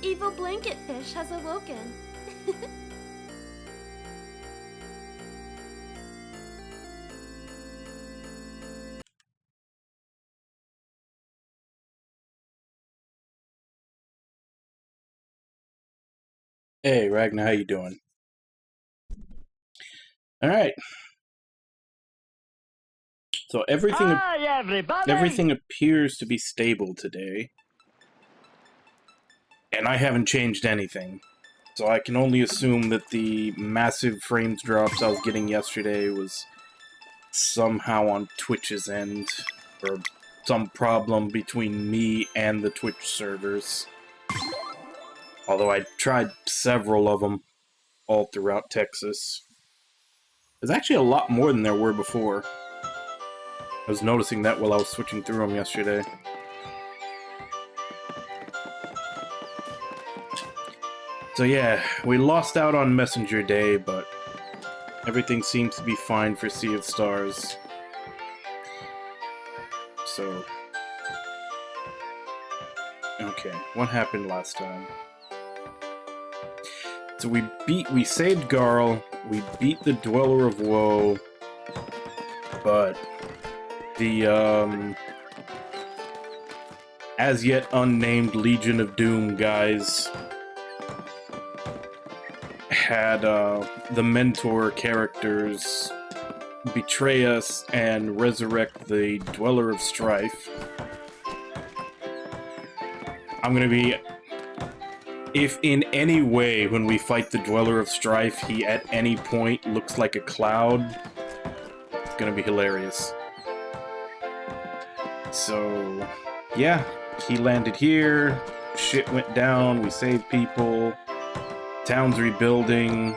evil blanket fish has awoken. Hey, Ragnar, how you doing? All right. So Hi, everybody! everything appears to be stable today, and I haven't changed anything. So I can only assume that the massive frames drops I was getting yesterday was somehow on Twitch's end, or some problem between me and the Twitch servers. Although I tried several of them all throughout Texas. There's actually a lot more than there were before. I was noticing that while I was switching through them yesterday. So yeah, we lost out on Messenger Day, but everything seems to be fine for Sea of Stars. So... okay, what happened last time? So we saved Garl, we beat the Dweller of Woe, but the, as yet unnamed Legion of Doom guys had, the mentor characters betray us and resurrect the Dweller of Strife. I'm gonna be... if in any way when we fight the Dweller of Strife he at any point looks like a cloud, it's gonna be hilarious. So, yeah, he landed here, shit went down, we saved people, town's rebuilding.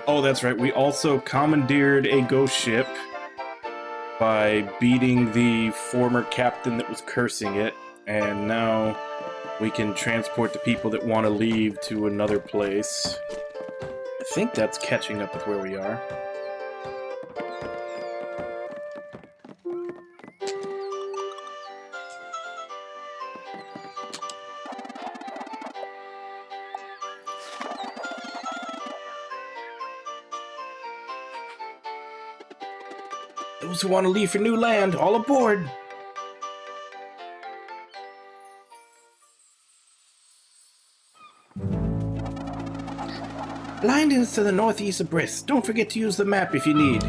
Oh, that's right, we also commandeered a ghost ship by beating the former captain that was cursing it, and now we can transport the people that want to leave to another place. I think that's catching up with where we are. Those who want to leave for new land, all aboard! Blinding's to the northeast of Briss. Don't forget to use the map if you need.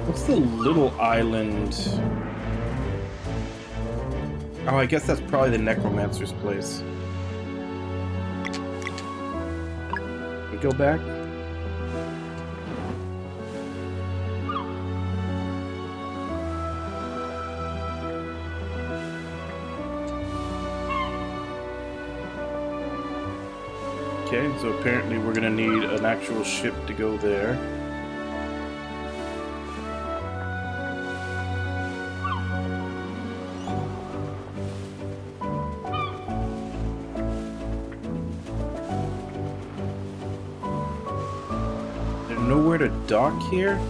What's the little island? Oh, I guess that's probably the Necromancer's place. We go back? Okay, so apparently we're gonna need an actual ship to go there. Nowhere to dock here?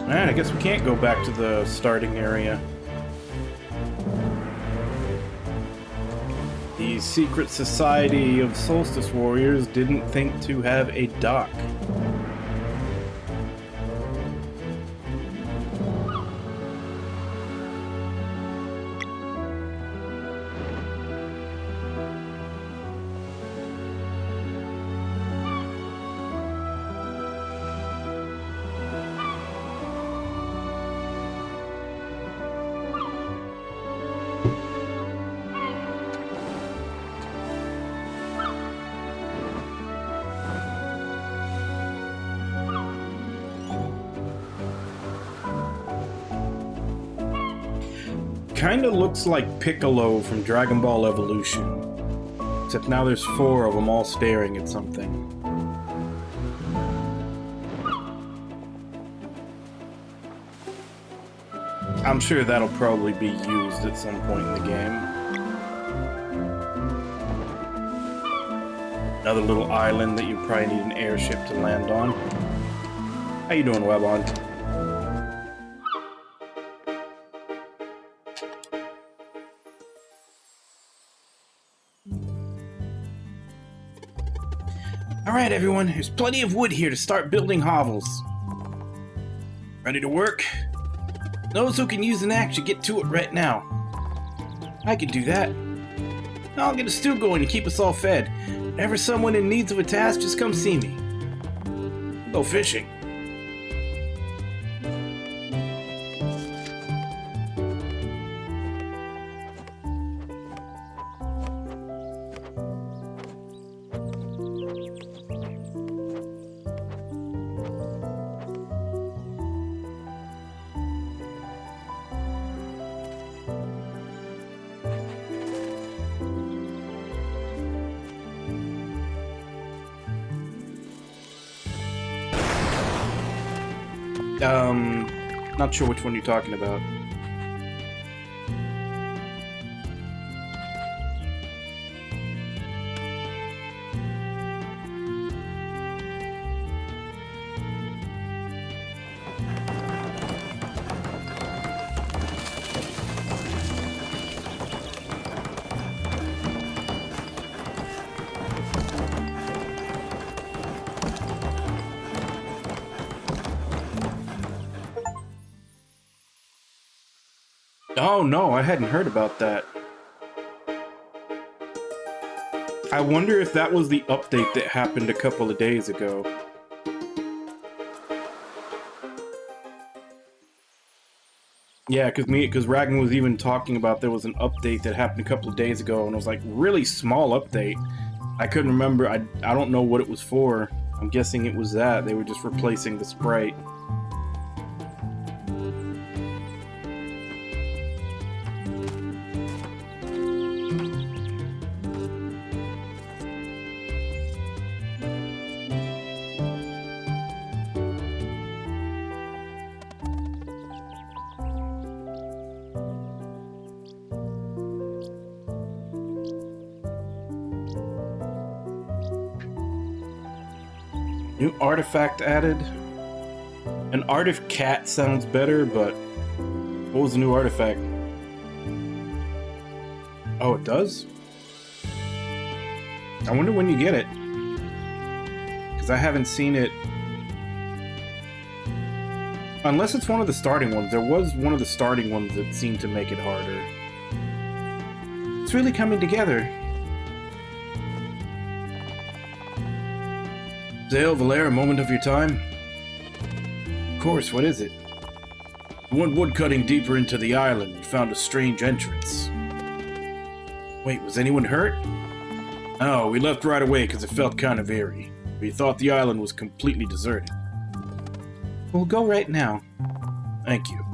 Alright, I guess we can't go back to the starting area. The secret society of Solstice Warriors didn't think to have a dock. Kinda looks like Piccolo from Dragon Ball Evolution. Except now there's 4 of them all staring at something. I'm sure that'll probably be used at some point in the game. Another little island that you probably need an airship to land on. How you doing, Webon? Alright everyone, there's plenty of wood here to start building hovels. Ready to work? Those who can use an axe should get to it right now. I can do that. I'll get a stew going to keep us all fed. Whenever someone in need of a task, just come see me. Go fishing. Not sure which one you're talking about. Oh no, I hadn't heard about that. I wonder if that was the update that happened a couple of days ago. Yeah, because Ragnar was even talking about there was an update that happened a couple of days ago, and it was like really small update. I couldn't remember. I don't know what it was for. I'm guessing it was that they were just replacing the sprite. New artifact added. An artifact sounds better, but what was the new artifact? Oh, it does? I wonder when you get it. Because I haven't seen it. Unless it's one of the starting ones. There was one of the starting ones that seemed to make it harder. It's really coming together. Zale, Valera, a moment of your time? Of course, what is it? We went woodcutting deeper into the island and found a strange entrance. Wait, was anyone hurt? Oh, we left right away because it felt kind of eerie. We thought the island was completely deserted. We'll go right now. Thank you.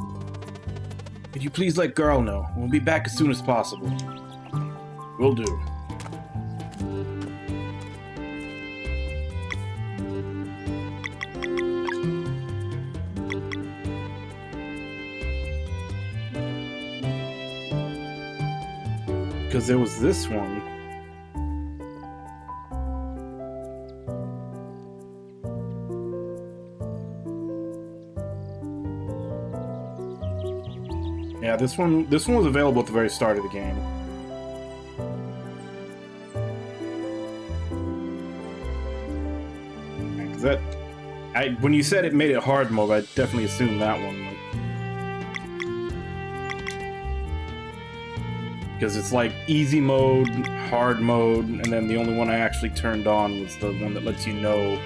Could you please let Garl know? We'll be back as soon as possible. Will do. Because there was this one. Yeah, this one was available at the very start of the game. When you said it made it hard mode, I definitely assumed that one. Because it's like easy mode, hard mode, and then the only one I actually turned on was the one that lets you know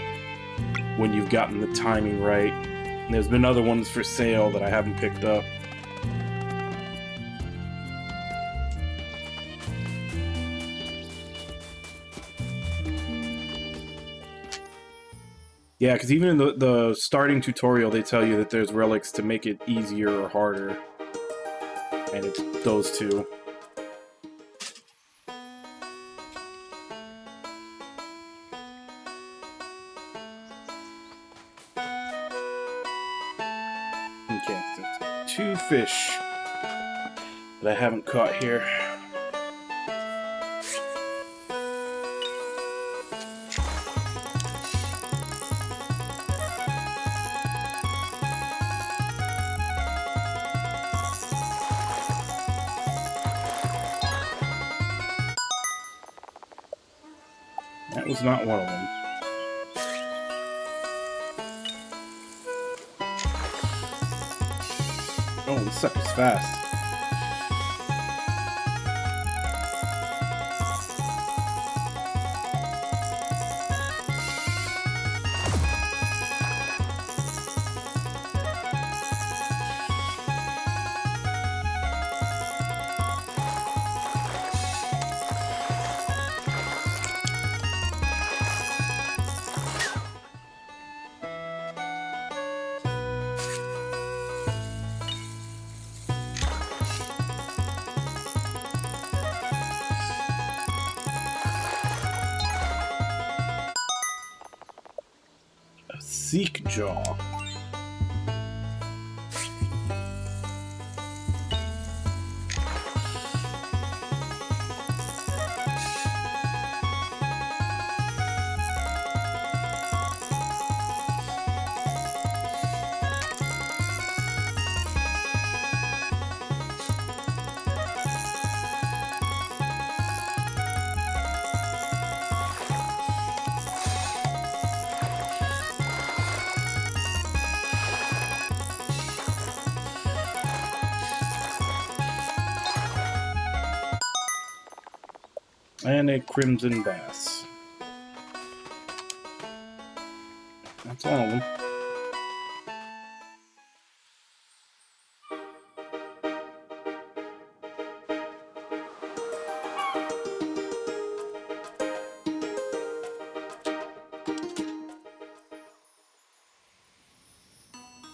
when you've gotten the timing right. And there's been other ones for sale that I haven't picked up. Yeah, because even in the starting tutorial, they tell you that there's relics to make it easier or harder. And it's those two. Okay, so it's 2 fish that I haven't caught here. That was not one of them. Oh, this sucker's fast. A Seek Jaw. And a Crimson Bass. That's all of them.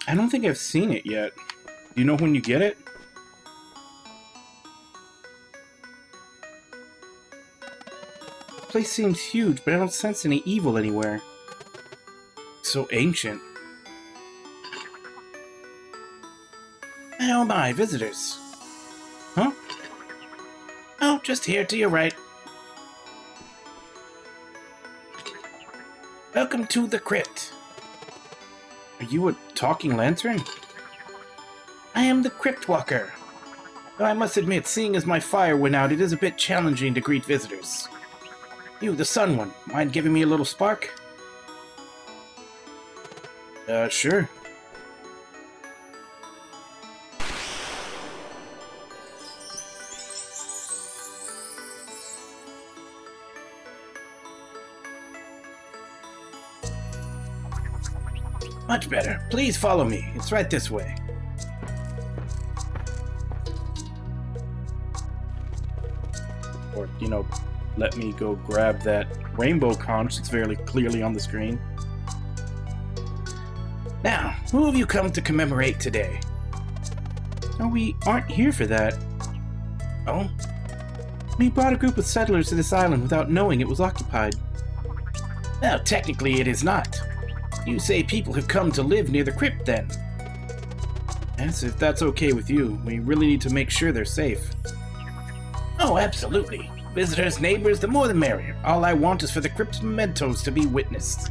I don't think I've seen it yet. Do you know when you get it? The place seems huge, but I don't sense any evil anywhere. So ancient. Oh my, visitors. Huh? Oh, just here to your right. Welcome to the crypt. Are you a talking lantern? I am the Crypt Walker. Though I must admit, seeing as my fire went out, it is a bit challenging to greet visitors. You, the Sun One, mind giving me a little spark? Sure. Much better. Please follow me. It's right this way. Or, you know, let me go grab that rainbow conch that's very clearly on the screen. Now, who have you come to commemorate today? Oh, we aren't here for that. Oh? We brought a group of settlers to this island without knowing it was occupied. Well, technically it is not. You say people have come to live near the crypt, then? Yes, if that's okay with you. We really need to make sure they're safe. Oh, absolutely. Visitors, neighbors, the more the merrier. All I want is for the crypt's mementos to be witnessed.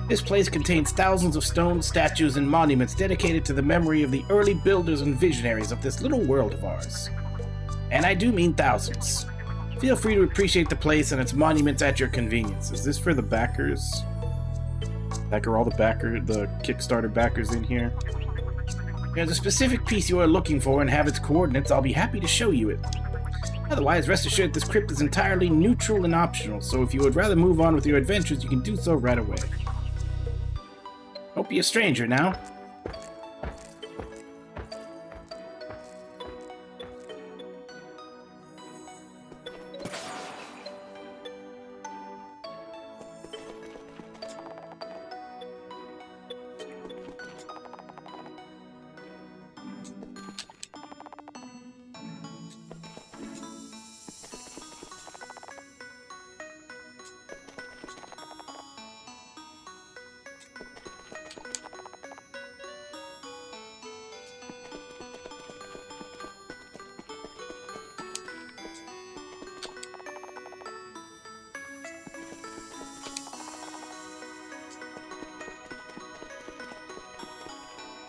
This place contains thousands of stone statues and monuments dedicated to the memory of the early builders and visionaries of this little world of ours. And I do mean thousands. Feel free to appreciate the place and its monuments at your convenience. Is this for the backers? Are all the Kickstarter backers in here? If there's a specific piece you are looking for and have its coordinates, I'll be happy to show you it. Otherwise, rest assured this crypt is entirely neutral and optional, so if you would rather move on with your adventures, you can do so right away. Don't be a stranger now.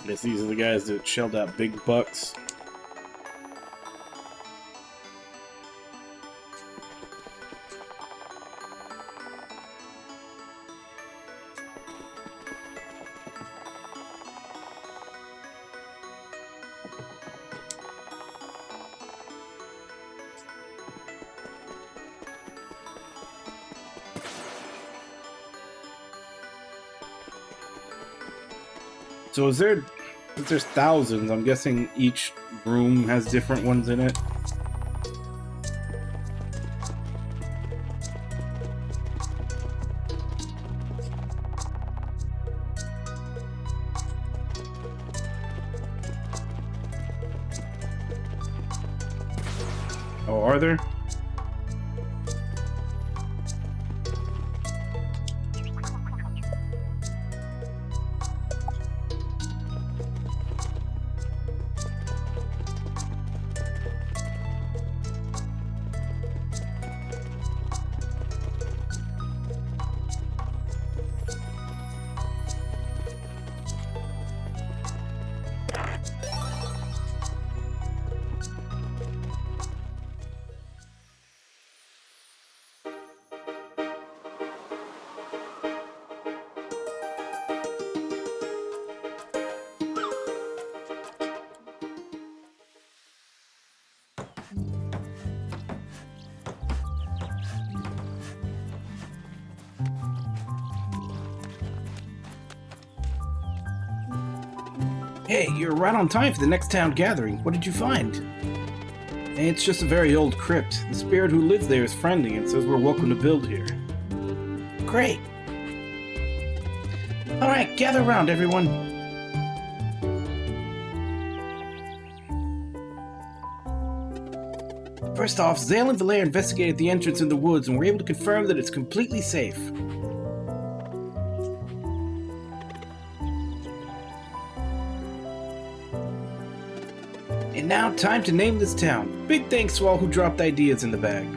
Guess these are the guys that shelled out big bucks. So is there, if there's thousands, I'm guessing each room has different ones in it? Oh, are there? Hey, you're right on time for the next town gathering. What did you find? It's just a very old crypt. The spirit who lives there is friendly and says we're welcome to build here. Great. Alright, gather around, everyone. First off, Zale and Valaire investigated the entrance in the woods and were able to confirm that it's completely safe. And now, time to name this town. Big thanks to all who dropped ideas in the bag.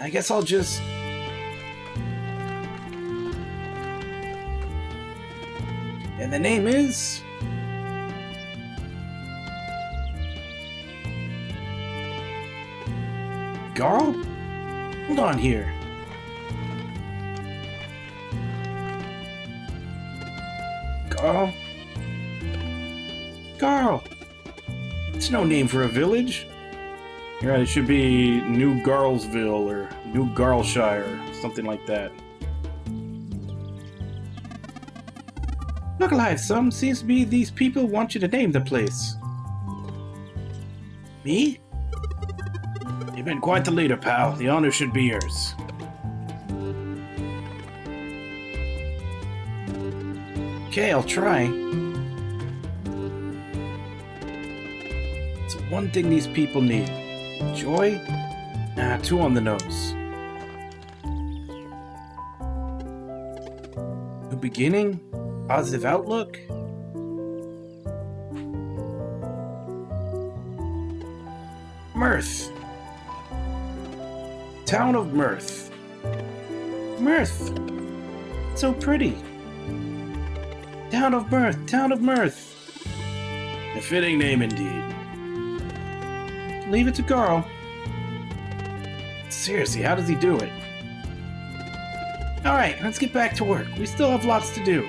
I guess I'll just... And the name is... Garl? Hold on here. Garl? Garl! It's no name for a village. You're right, it should be New Garlsville or New Garlshire, something like that. Look alive, some seems to be these people want you to name the place. Me? You've been quite the leader, pal. The honor should be yours. Okay, I'll try. It's one thing these people need. Joy? Nah, too on the nose. New beginning? Positive outlook? Mirth. Town of Mirth. Mirth. So pretty. Town of Mirth. Town of Mirth. A fitting name indeed. Leave it to Garl. Seriously, how does he do it? Alright, let's get back to work. We still have lots to do.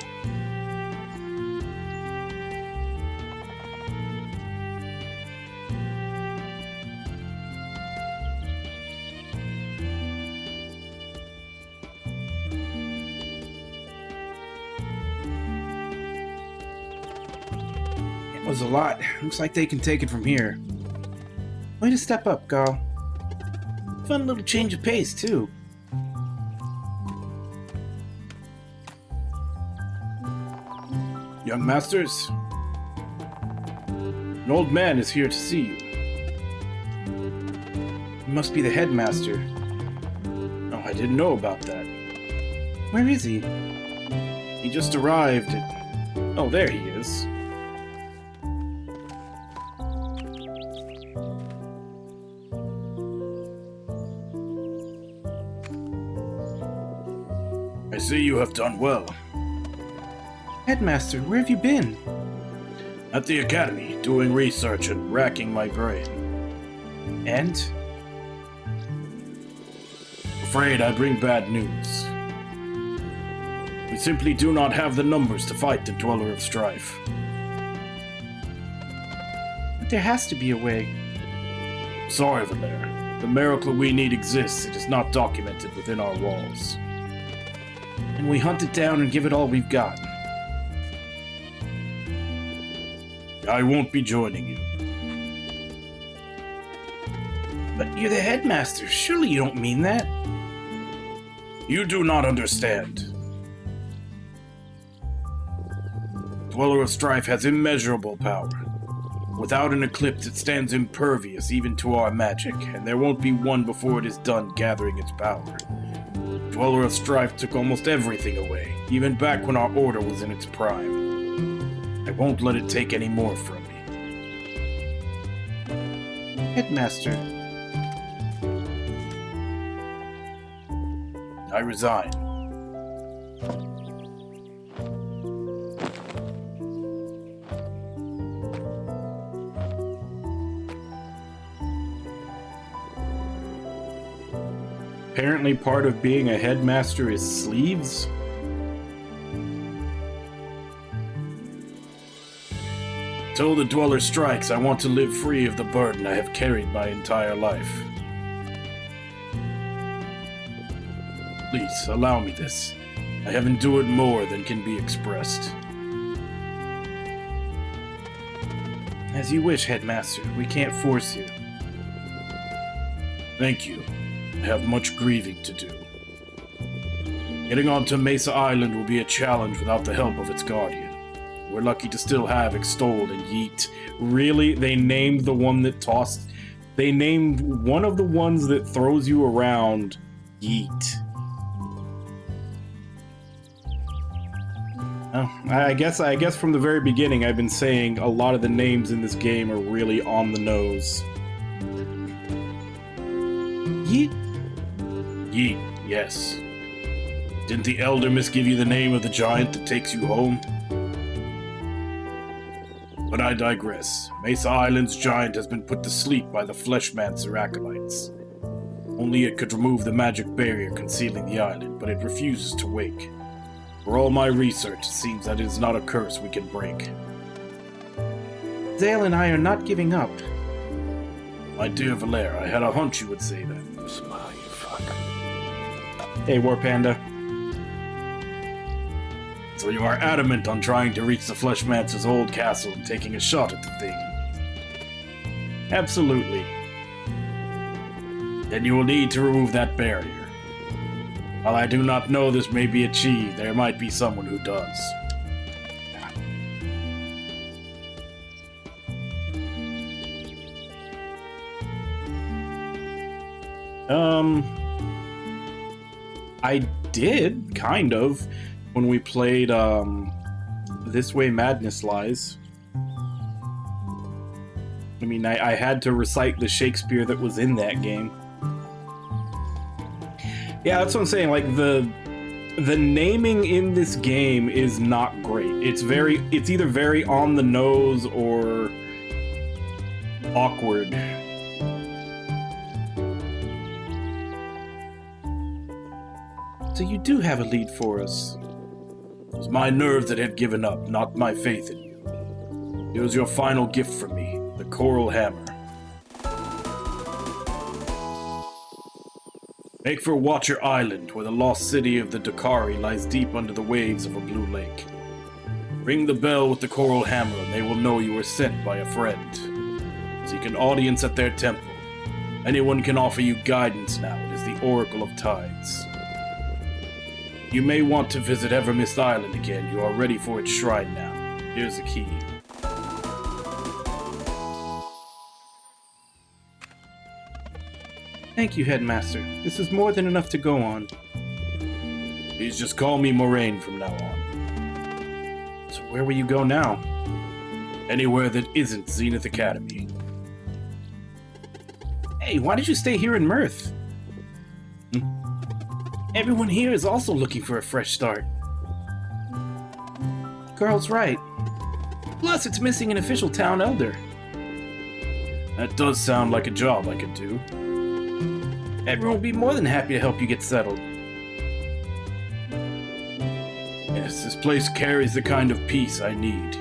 It was a lot. Looks like they can take it from here. Way to step up, Garl. Fun little change of pace, too. Young masters, an old man is here to see you. He must be the headmaster. Oh, I didn't know about that. Where is he? He just arrived at... Oh, there he is. I see you have done well. Headmaster, where have you been? At the academy, doing research and racking my brain. And? Afraid I bring bad news. We simply do not have the numbers to fight the Dweller of Strife. But there has to be a way. Sorry, Valere. The miracle we need exists. It is not documented within our walls. And we hunt it down and give it all we've got. I won't be joining you. But you're the headmaster. Surely you don't mean that. You do not understand. Dweller of Strife has immeasurable power. Without an eclipse, it stands impervious even to our magic, and there won't be one before it is done gathering its power. Dweller of Strife took almost everything away, even back when our order was in its prime. I won't let it take any more from me. Headmaster. I resign. Apparently part of being a headmaster is sleeves? Till the Dweller strikes, I want to live free of the burden I have carried my entire life. Please, allow me this. I have endured more than can be expressed. As you wish, Headmaster. We can't force you. Thank you. I have much grieving to do. Getting onto Mesa Island will be a challenge without the help of its guardian. We're lucky to still have Extolled and Yeet. Really? They named the one that tossed... They named one of the ones that throws you around Yeet. Oh, I guess from the very beginning I've been saying a lot of the names in this game are really on the nose. Yeet? Yeet, yes. Didn't the Elder Miss give you the name of the giant that takes you home? But I digress. Mesa Island's giant has been put to sleep by the Fleshmancer acolytes. Only it could remove the magic barrier concealing the island, but it refuses to wake. For all my research, it seems that it is not a curse we can break. Zale and I are not giving up. My dear Valere, I had a hunch you would say that. Smile, you fuck. Hey, War Panda. So you are adamant on trying to reach the Fleshmancer's old castle and taking a shot at the thing. Absolutely. Then you will need to remove that barrier. While I do not know this may be achieved, there might be someone who does. I did, kind of, when we played, This Way Madness Lies. I mean, I had to recite the Shakespeare that was in that game. Yeah, that's what I'm saying, like, the naming in this game is not great. It's either very on the nose or awkward. So you do have a lead for us. It was my nerves that had given up, not my faith in you. It was your final gift from me, the Coral Hammer. Make for Watcher Island, where the lost city of the Dakari lies deep under the waves of a blue lake. Ring the bell with the Coral Hammer, and they will know you were sent by a friend. Seek an audience at their temple. Anyone can offer you guidance now. It is the Oracle of Tides. You may want to visit Evermist Island again. You are ready for its shrine now. Here's the key. Thank you, Headmaster. This is more than enough to go on. Please just call me Moraine from now on. So where will you go now? Anywhere that isn't Zenith Academy. Hey, why did you stay here in Mirth? Everyone here is also looking for a fresh start. Girl's right. Plus, it's missing an official town elder. That does sound like a job I could do. Everyone will be more than happy to help you get settled. Yes, this place carries the kind of peace I need.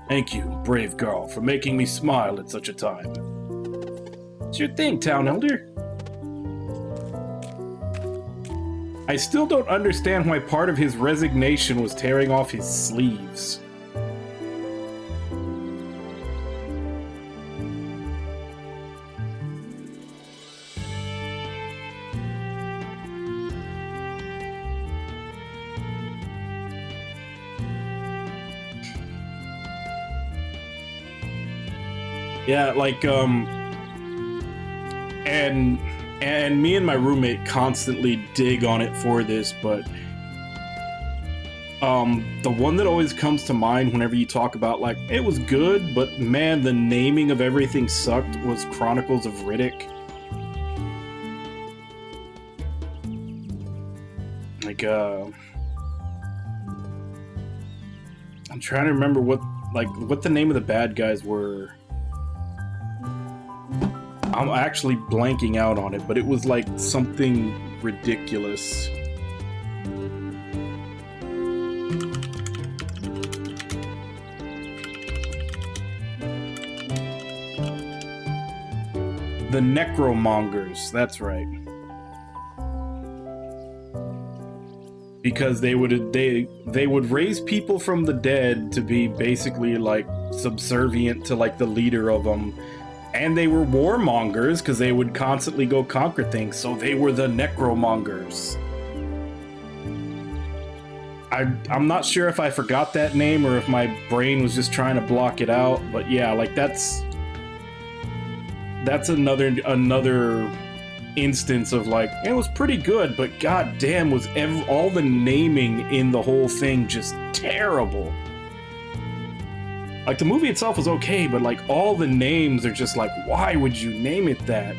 Thank you, brave girl, for making me smile at such a time. It's your thing, town elder. I still don't understand why part of his resignation was tearing off his sleeves. Yeah, like, and me and my roommate constantly dig on it for this, but the one that always comes to mind whenever you talk about, like, it was good, but man, the naming of everything sucked, was Chronicles of Riddick. Like, I'm trying to remember what the name of the bad guys were. I'm actually blanking out on it, but it was like something ridiculous. The Necromongers, that's right. Because they would raise people from the dead to be basically like subservient to like the leader of them. And they were warmongers because they would constantly go conquer things, so they were the Necromongers. I'm not sure if I forgot that name or if my brain was just trying to block it out, but yeah, like that's another instance of like, it was pretty good, but goddamn, was all the naming in the whole thing just terrible. Like, the movie itself was okay, but, like, all the names are just like, why would you name it that?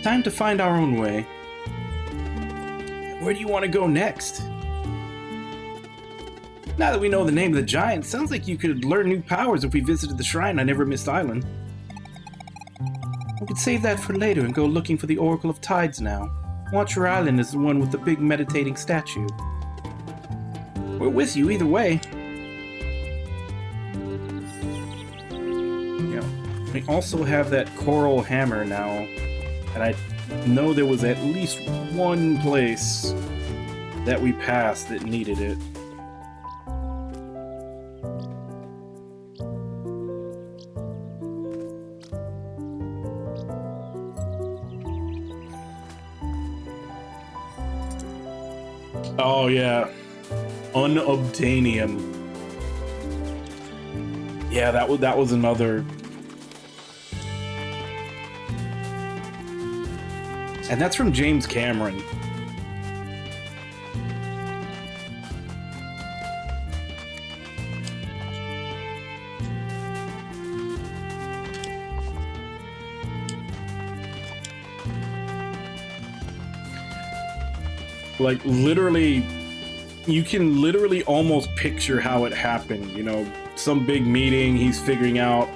Time to find our own way. Where do you want to go next? Now that we know the name of the giant, sounds like you could learn new powers if we visited the shrine on Never Missed Island. We could save that for later and go looking for the Oracle of Tides now. Watcher Island is the one with the big meditating statue. We're with you either way. Yeah. We also have that coral hammer now, and I know there was at least one place that we passed that needed it. Oh yeah. Unobtainium. Yeah, that was another. And that's from James Cameron. Like, literally, you can literally almost picture how it happened. You know, some big meeting, he's figuring out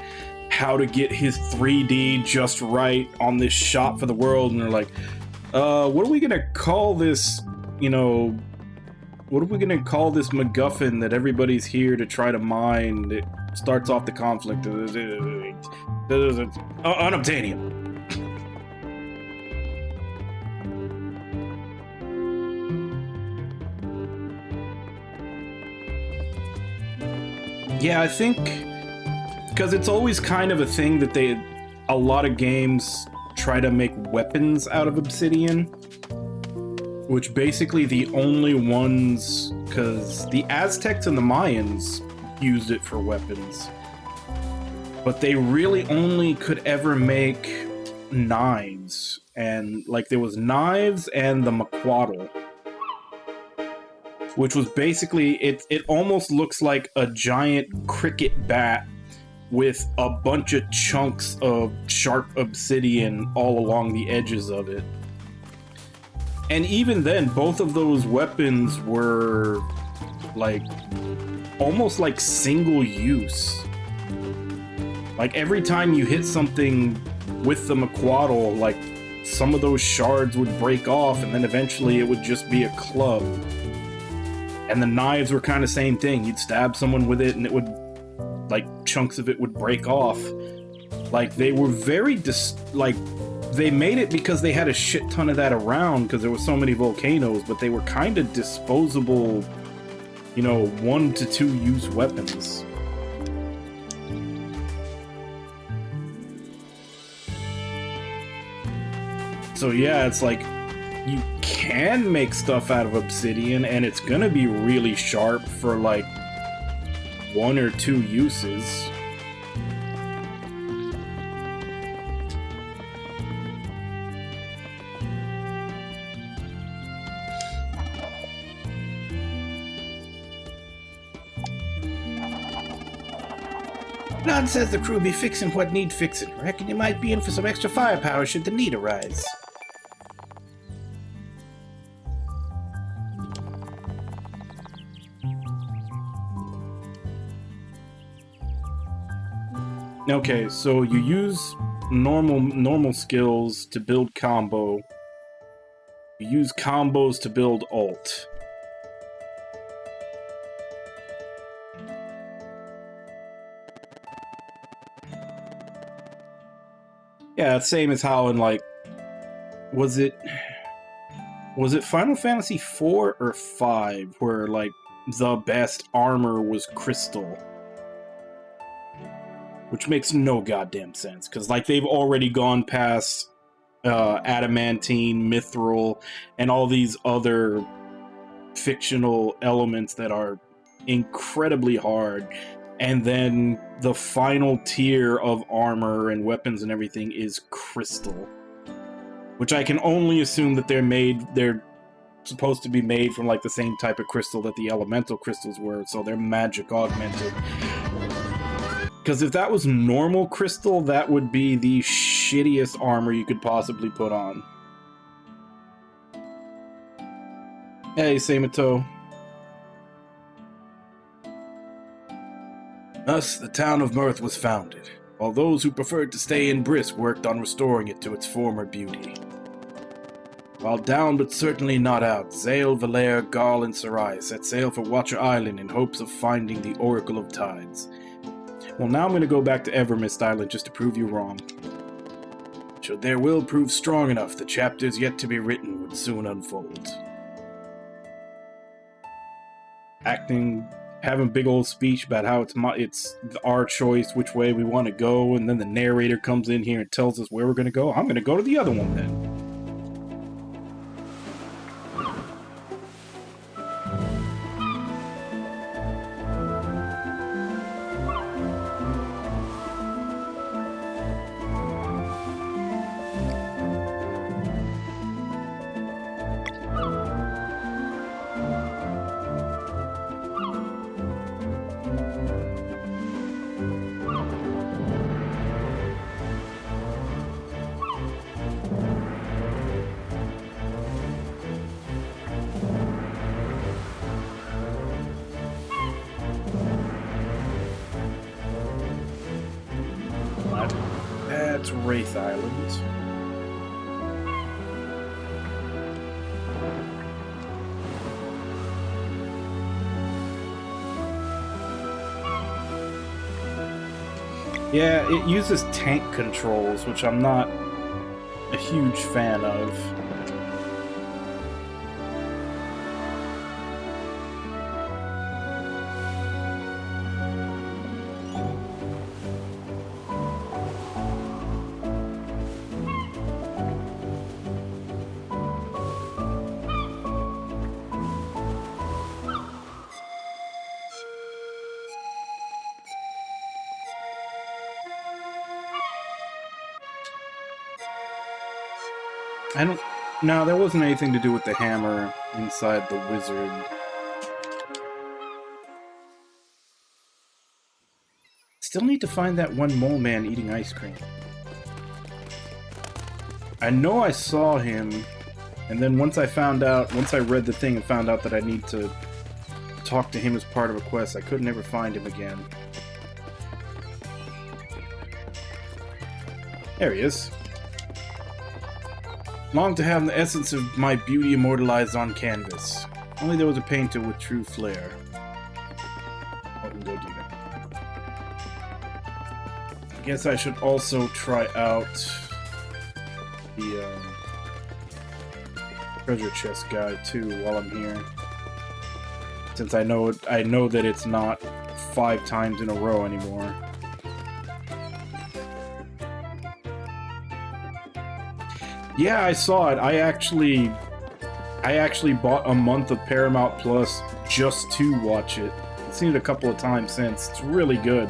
how to get his 3D just right on this shot for the world, and they're like, what are we gonna call this, you know, what are we gonna call this MacGuffin that everybody's here to try to mine? It starts off the conflict. Unobtainium. Yeah, I think because it's always kind of a thing that a lot of games try to make weapons out of obsidian, which basically the only ones, because the Aztecs and the Mayans used it for weapons, but they really only could ever make knives, and like there was knives and the macuatl, which was basically, it almost looks like a giant cricket bat with a bunch of chunks of sharp obsidian all along the edges of it. And even then, both of those weapons were like almost like single use. Like every time you hit something with the Maquaddle, like some of those shards would break off, and then eventually it would just be a club. And the knives were kind of same thing. You'd stab someone with it, and it would, like, chunks of it would break off. Like, they were very they made it because they had a shit ton of that around because there were so many volcanoes, but they were kind of disposable, you know, 1 to 2 use weapons. So yeah, it's like, you can make stuff out of obsidian, and it's gonna be really sharp for like 1 or 2 uses. Blood says the crew be fixing what need fixing. Reckon you might be in for some extra firepower should the need arise. Okay, so you use normal skills to build combo. You use combos to build ult. Yeah, same as how in like, was it Final Fantasy IV or V where like the best armor was crystal? Which makes no goddamn sense, because like they've already gone past adamantine, mithril, and all these other fictional elements that are incredibly hard. And then the final tier of armor and weapons and everything is crystal. Which I can only assume that they're supposed to be made from like the same type of crystal that the elemental crystals were, so they're magic augmented. Because if that was normal crystal, that would be the shittiest armor you could possibly put on. Hey, Samato. Thus, the town of Mirth was founded, while those who preferred to stay in Brisk worked on restoring it to its former beauty. While down but certainly not out, Zale, Valere, Garl, and Sarai set sail for Watcher Island in hopes of finding the Oracle of Tides. Well, now I'm going to go back to Evermist Island just to prove you wrong. Should their will prove strong enough, the chapters yet to be written would soon unfold. Having a big old speech about how it's our choice which way we want to go, and then the narrator comes in here and tells us where we're going to go. I'm going to go to the other one then. That's Wraith Island. Yeah, it uses tank controls, which I'm not a huge fan of. No, there wasn't anything to do with the hammer inside the wizard. Still need to find that one mole man eating ice cream. I know I saw him And then once I read the thing and found out that I need to talk to him as part of a quest, I could never find him again. There he is. Long to have the essence of my beauty immortalized on canvas. Only there was a painter with true flair. I can go do that. I guess I should also try out the treasure chest guy too while I'm here. Since I know that it's not 5 times in a row anymore. Yeah, I saw it. I actually bought a month of Paramount Plus just to watch it. I've seen it a couple of times since. It's really good.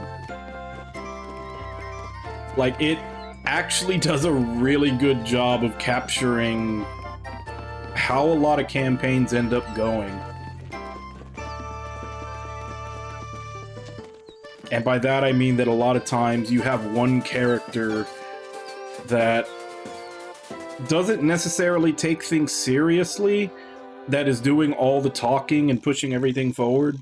Like, it actually does a really good job of capturing how a lot of campaigns end up going. And by that I mean that a lot of times you have one character that doesn't necessarily take things seriously, that is doing all the talking and pushing everything forward.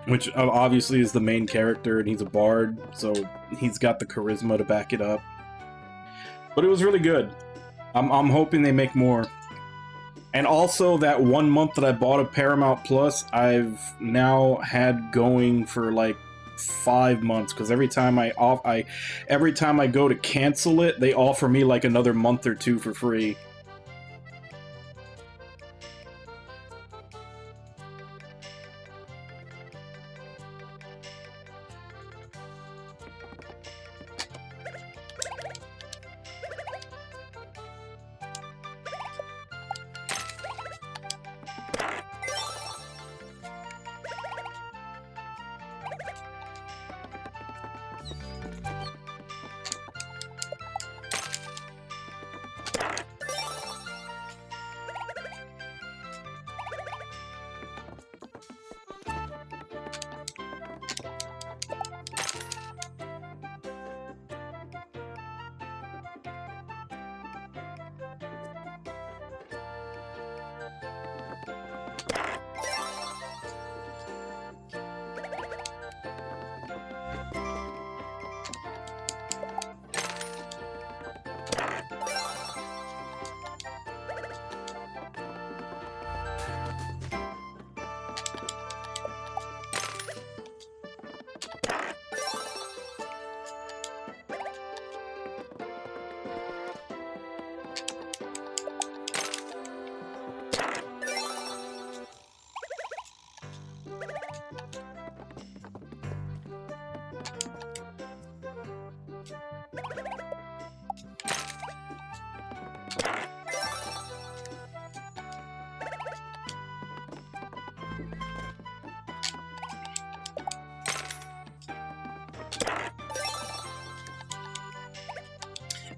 Which obviously is the main character, and he's a bard, so he's got the charisma to back it up. But it was really good. I'm hoping they make more. And also, that 1 month that I bought of Paramount Plus, I've now had going for like 5 months, because every time I go to cancel it, they offer me like another month or 2 for free.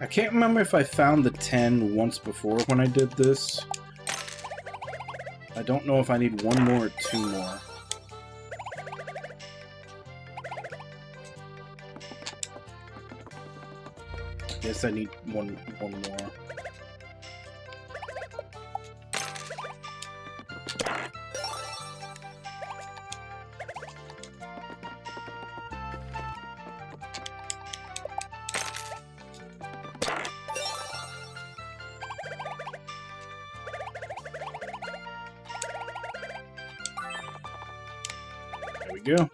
I can't remember if I found the 10 once before when I did this. I don't know if I need 1 more or 2 more. Guess I need one more. There we go.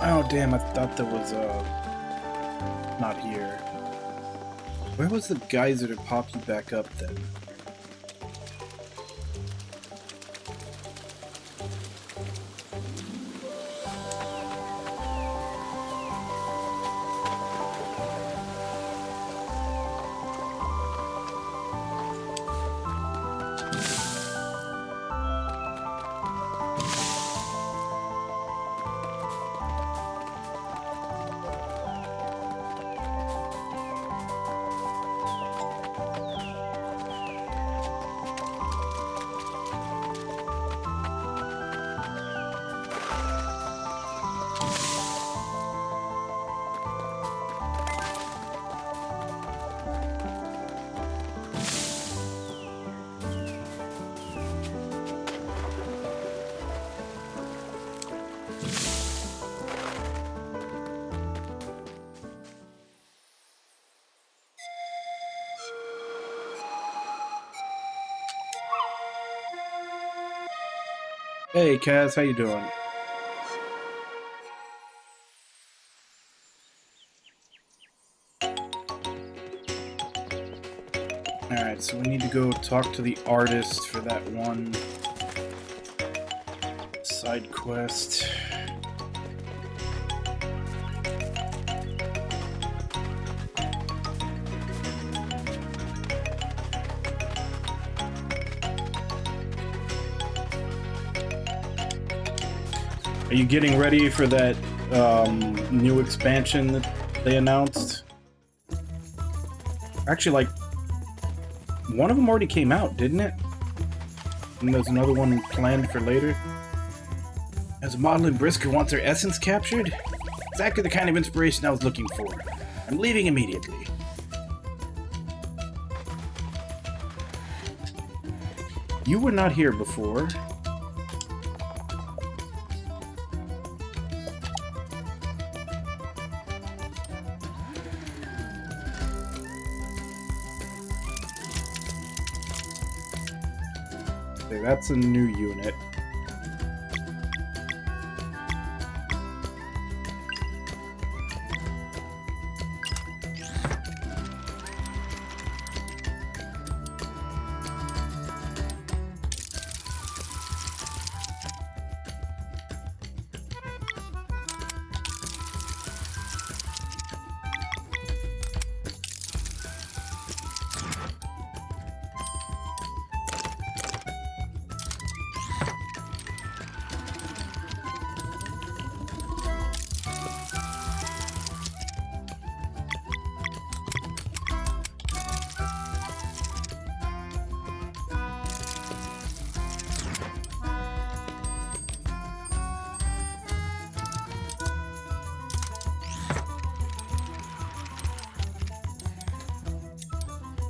Oh, damn, I thought there was, not here. Where was the geyser to pop you back up, then? Hey, Kaz, how you doing? Alright, so we need to go talk to the artist for that one side quest. Are you getting ready for that new expansion that they announced? Actually, like, one of them already came out, didn't it? And there's another one planned for later. As Madeline Brisker wants her essence captured? Exactly the kind of inspiration I was looking for. I'm leaving immediately. You were not here before. Okay, that's a new unit.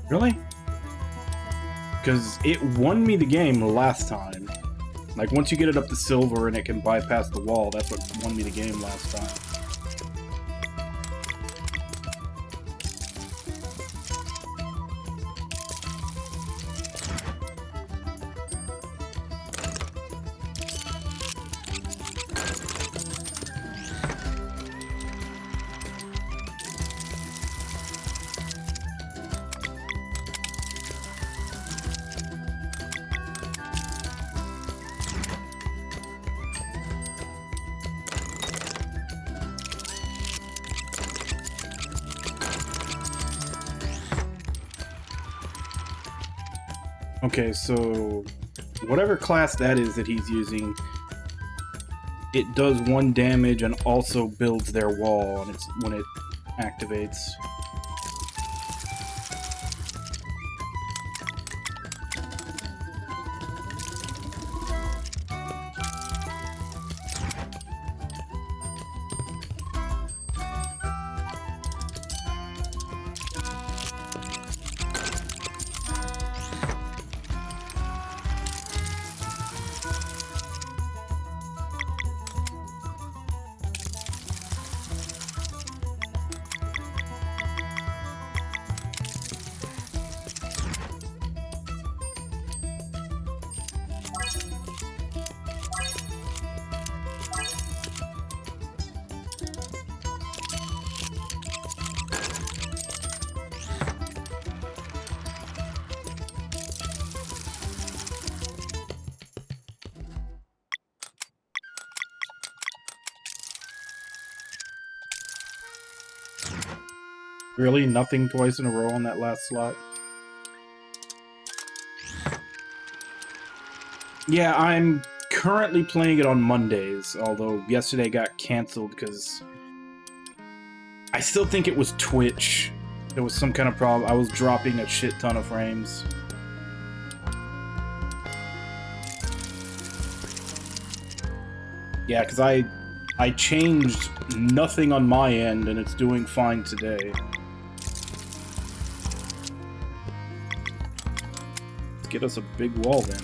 Really? Because it won me the game last time. Like, once you get it up to silver and it can bypass the wall, that's what won me the game last time. Okay, so whatever class that is that he's using, it does 1 damage and also builds their wall and it's when it activates. Really? Nothing twice in a row on that last slot? Yeah, I'm currently playing it on Mondays, although yesterday got canceled because I still think it was Twitch. There was some kind of problem. I was dropping a shit ton of frames. Yeah, because I changed nothing on my end, and it's doing fine today. Let's get us a big wall, then.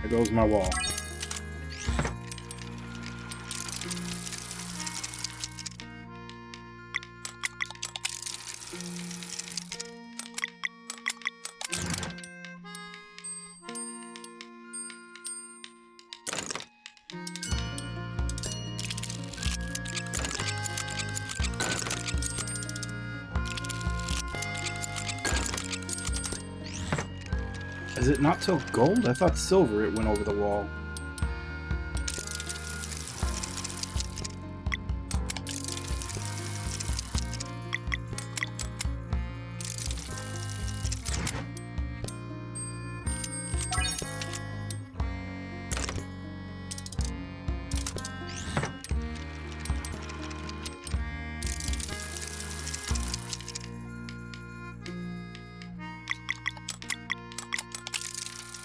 There goes my wall. Is it not till gold? I thought silver it went over the wall.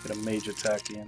Get a mage attack in.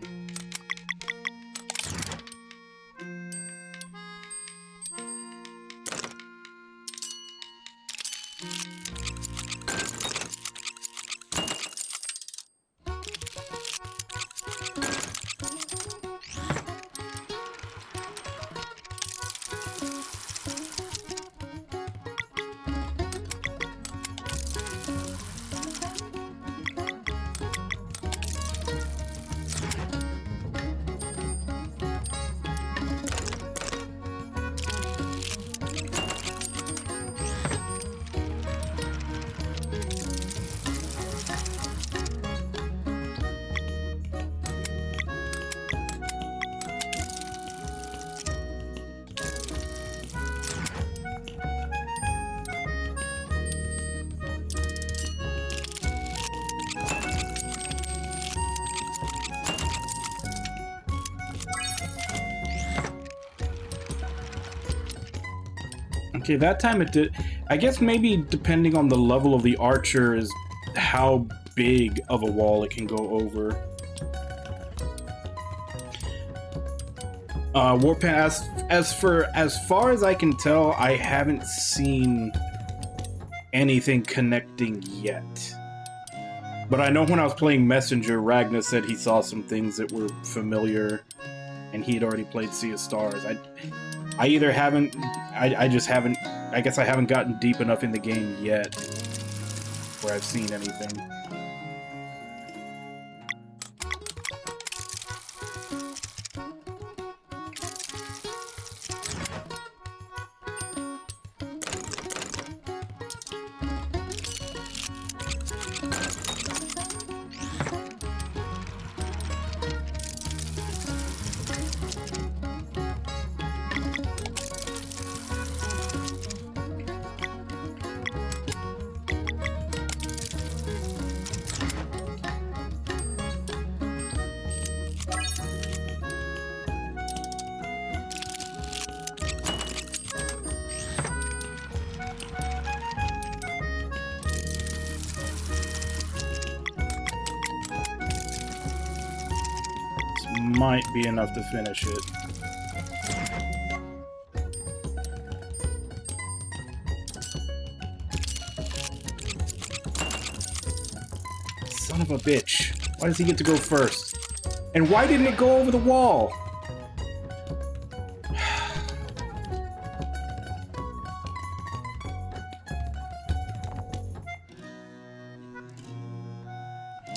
Okay, that time it did. I guess maybe depending on the level of the archer is how big of a wall it can go over. Warpan, as far as I can tell, I haven't seen anything connecting yet. But I know when I was playing Messenger, Ragnar said he saw some things that were familiar, and he had already played Sea of Stars. I either haven't, I just haven't, I guess I haven't gotten deep enough in the game yet where I've seen anything. Might be enough to finish it. Son of a bitch. Why does he get to go first? And why didn't it go over the wall?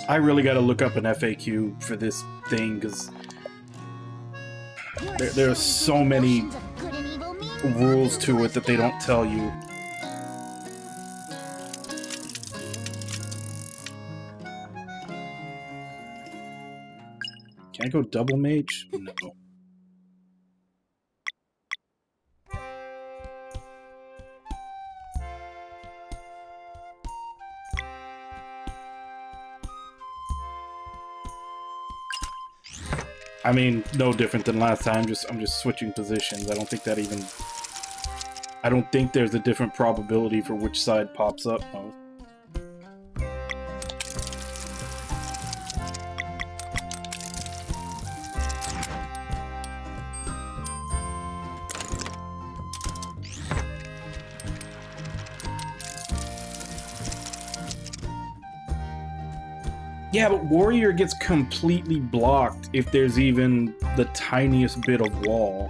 I really gotta look up an FAQ for this thing, because there are so many rules to it that they don't tell you. I go double mage? No. I mean, no different than last time. I'm just switching positions. I don't think that even... I don't think there's a different probability for which side pops up most. Yeah, but Warrior gets completely blocked if there's even the tiniest bit of wall.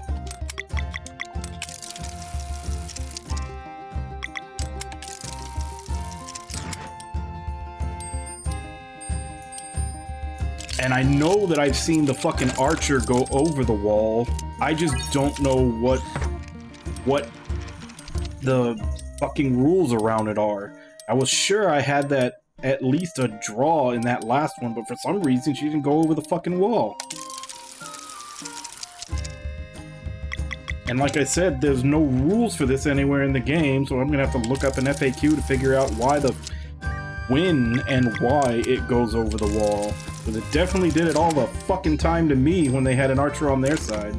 And I know that I've seen the fucking archer go over the wall. I just don't know what the fucking rules around it are. I was sure I had that at least a draw in that last one, but for some reason she didn't go over the fucking wall. And like I said, there's no rules for this anywhere in the game, so I'm gonna have to look up an FAQ to figure out when and why it goes over the wall. Because it definitely did it all the fucking time to me when they had an archer on their side.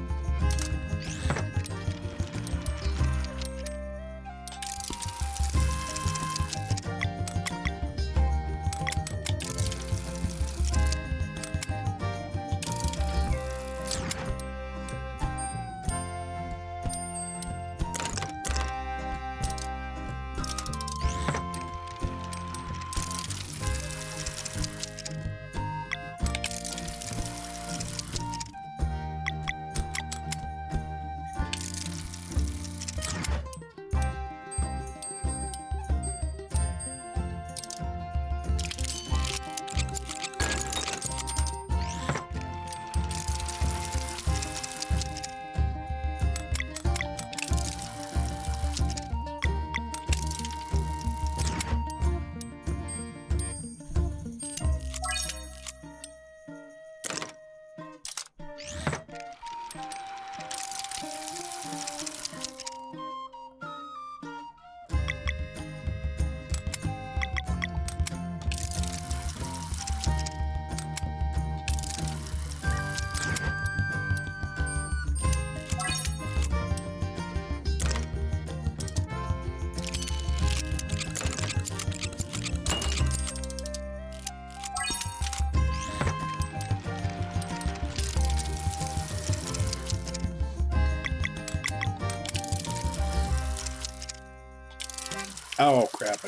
Oh, crap.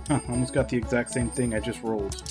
Huh, almost got the exact same thing I just rolled.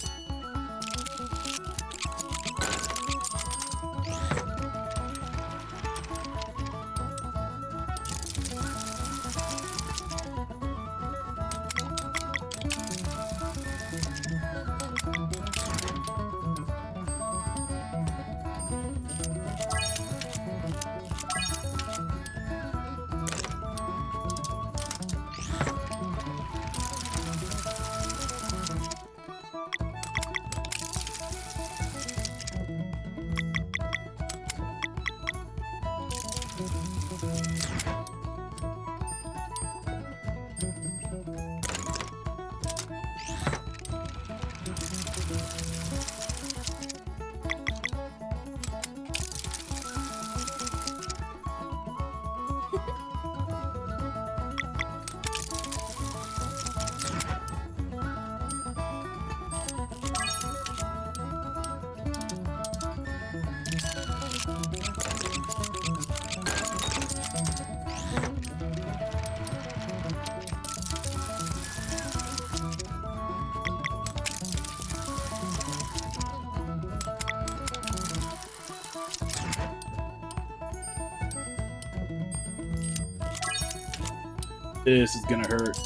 This is gonna hurt.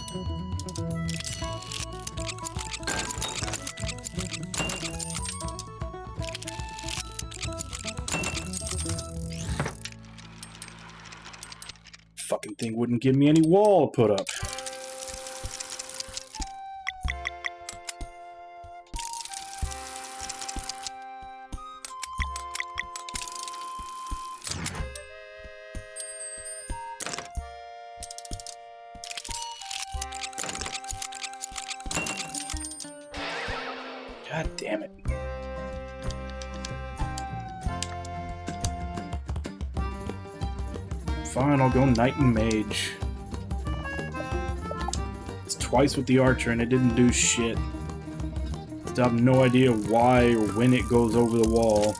Fucking thing wouldn't give me any wall to put up. Damn it. Fine, I'll go Knight and Mage. It's twice with the Archer and it didn't do shit. Still have no idea why or when it goes over the wall.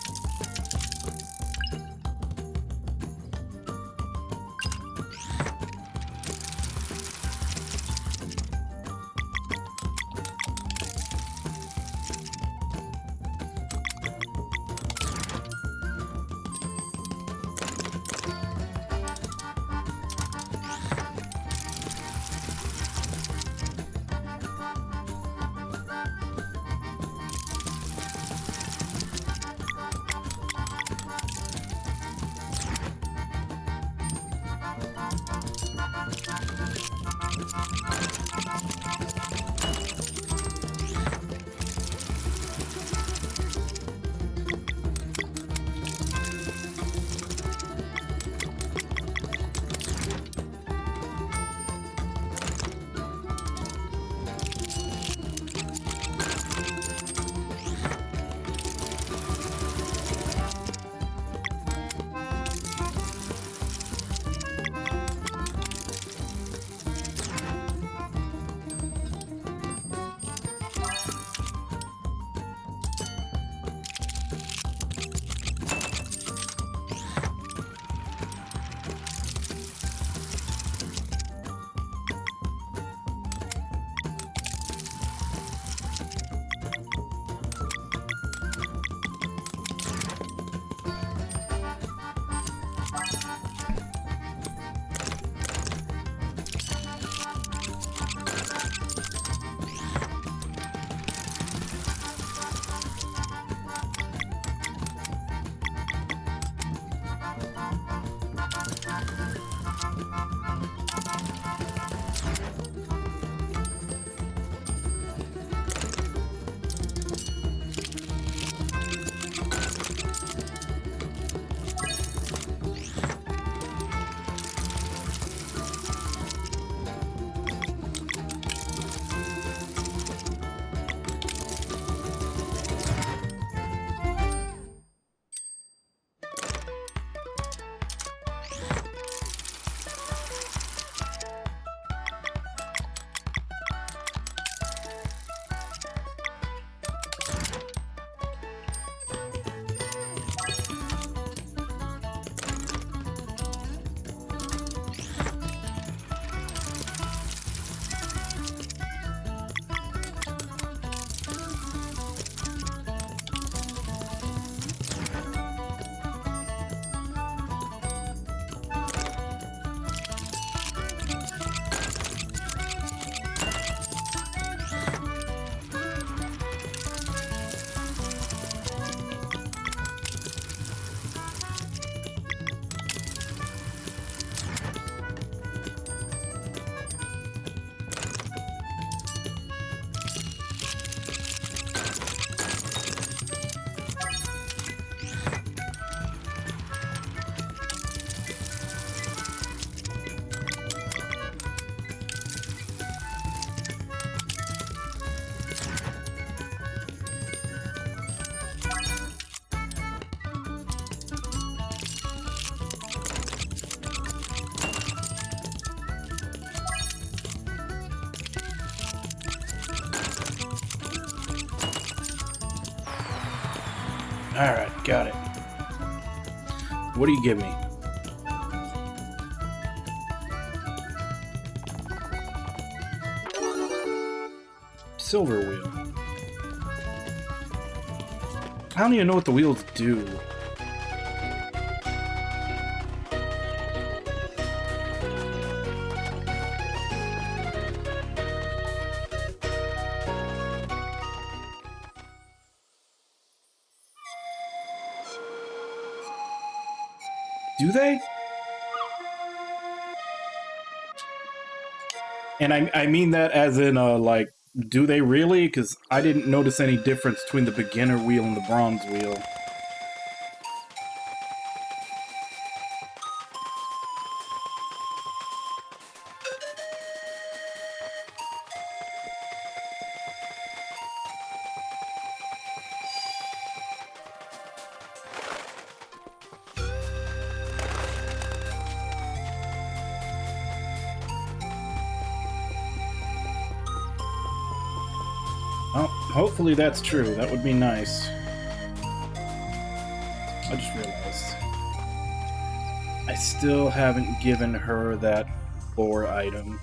Alright, got it. What do you give me? Silver wheel. I don't even know what the wheels do. Do they? And I mean that as in, like, do they really? Because I didn't notice any difference between the beginner wheel and the bronze wheel. Hopefully that's true. That would be nice. I just realized. I still haven't given her that lore item.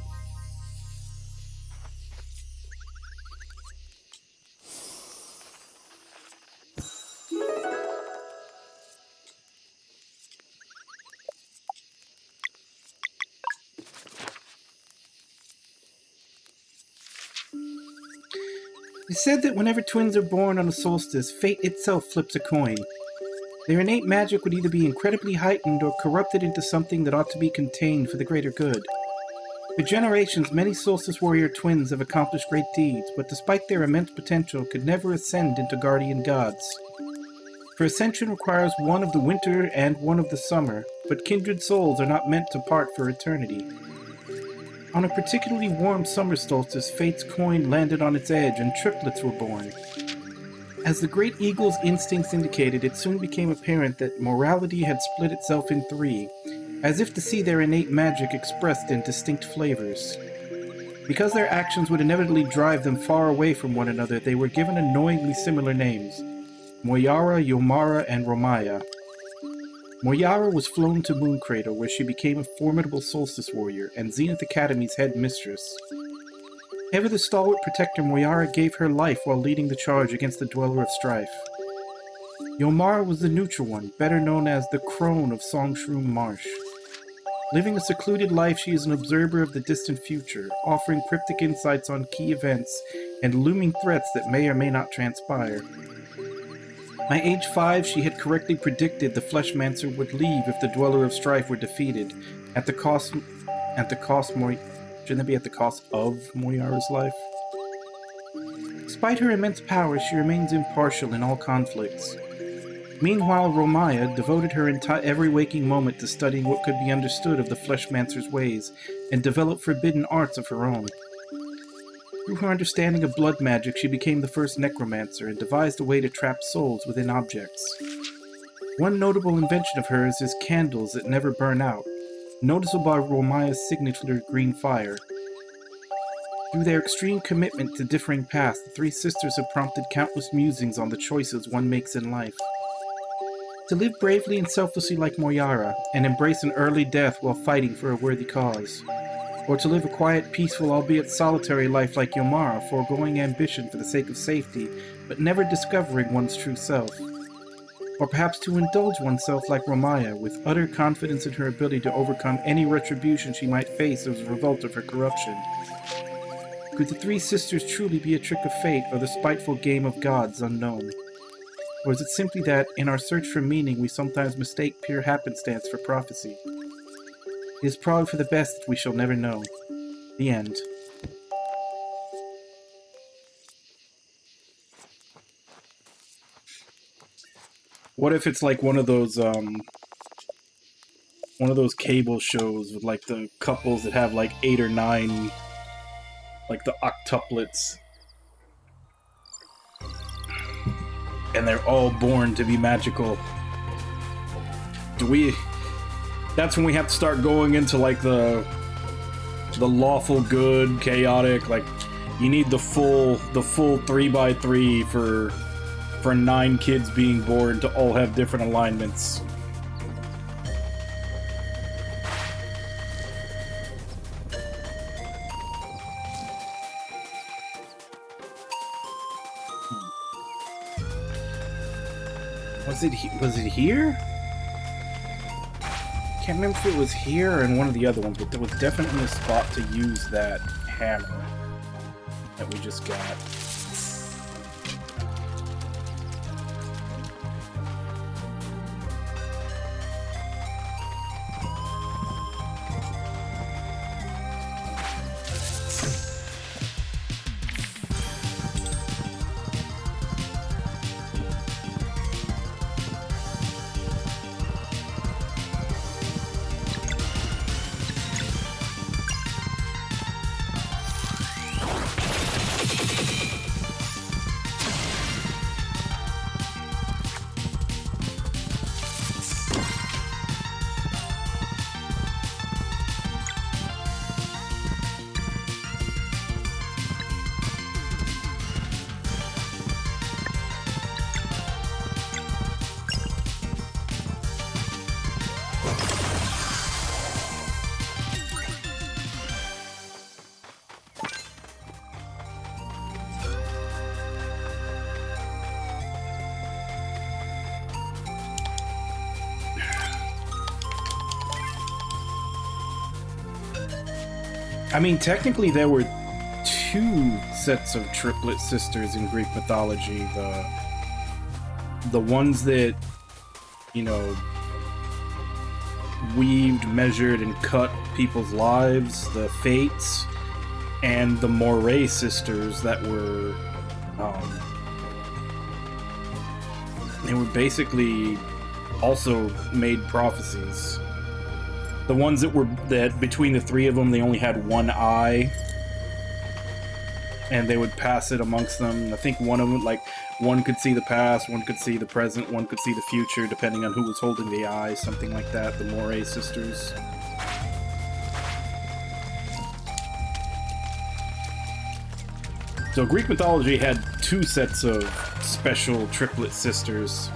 It's said that whenever twins are born on a solstice, fate itself flips a coin. Their innate magic would either be incredibly heightened or corrupted into something that ought to be contained for the greater good. For generations, many solstice warrior twins have accomplished great deeds, but despite their immense potential, could never ascend into guardian gods. For ascension requires one of the winter and one of the summer, but kindred souls are not meant to part for eternity. On a particularly warm summer solstice, fate's coin landed on its edge and triplets were born. As the great eagle's instincts indicated, it soon became apparent that morality had split itself in three, as if to see their innate magic expressed in distinct flavors. Because their actions would inevitably drive them far away from one another, they were given annoyingly similar names: Moyara, Yomara, and Romaya. Moyara was flown to Mooncradle, where she became a formidable solstice warrior and Zenith Academy's head mistress. Ever the stalwart protector, Moyara gave her life while leading the charge against the Dweller of Strife. Yomara was the neutral one, better known as the Crone of Songshroom Marsh. Living a secluded life, she is an observer of the distant future, offering cryptic insights on key events and looming threats that may or may not transpire. By age 5, she had correctly predicted the Fleshmancer would leave if the Dweller of Strife were defeated, at the cost of Moyara's life? Despite her immense power, she remains impartial in all conflicts. Meanwhile, Romaya devoted her every waking moment to studying what could be understood of the Fleshmancer's ways, and developed forbidden arts of her own. Through her understanding of blood magic, she became the first necromancer and devised a way to trap souls within objects. One notable invention of hers is candles that never burn out, noticeable by Romaya's signature green fire. Through their extreme commitment to differing paths, the three sisters have prompted countless musings on the choices one makes in life. To live bravely and selflessly like Moyara, and embrace an early death while fighting for a worthy cause. Or to live a quiet, peaceful, albeit solitary life like Yomara, foregoing ambition for the sake of safety, but never discovering one's true self. Or perhaps to indulge oneself like Romaya, with utter confidence in her ability to overcome any retribution she might face as a result of her corruption. Could the three sisters truly be a trick of fate, or the spiteful game of gods unknown? Or is it simply that, in our search for meaning, we sometimes mistake pure happenstance for prophecy? It is probably for the best that we shall never know. The end. What if it's like one of those cable shows with like the couples that have like 8 or 9, like the octuplets, and they're all born to be magical? That's when we have to start going into like the lawful good, chaotic, like you need the full 3x3 for 9 kids being born to all have different alignments. Was it here? Can't remember if it was here or in one of the other ones, but there was definitely a spot to use that hammer that we just got. I mean, technically there were two sets of triplet sisters in Greek mythology. The ones that, you know, weaved, measured, and cut people's lives, the Fates, and the Moray sisters that were, they were basically also made prophecies. The ones that between the three of them, they only had one eye, and they would pass it amongst them. I think one of them, like, one could see the past, one could see the present, one could see the future, depending on who was holding the eye, something like that, the Moray sisters. So Greek mythology had two sets of special triplet sisters.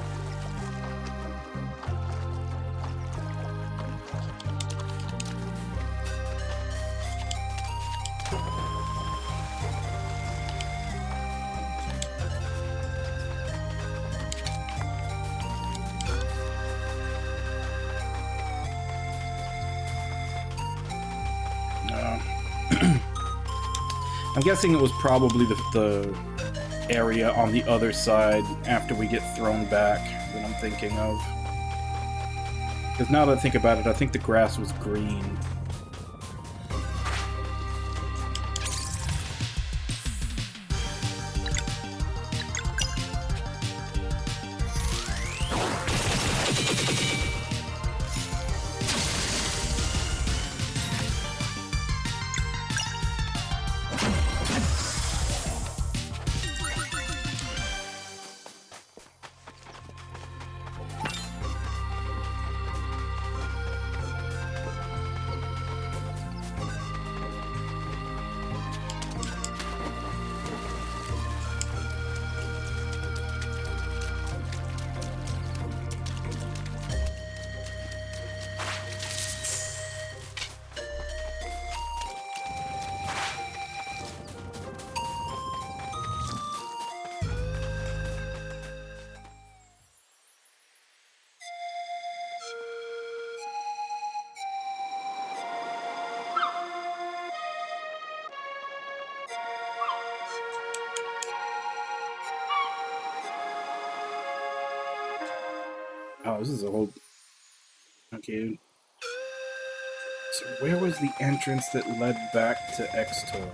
I'm guessing it was probably the area on the other side after we get thrown back that I'm thinking of. Because now that I think about it, I think the grass was green. Oh, this is a whole... Okay. So where was the entrance that led back to Extor?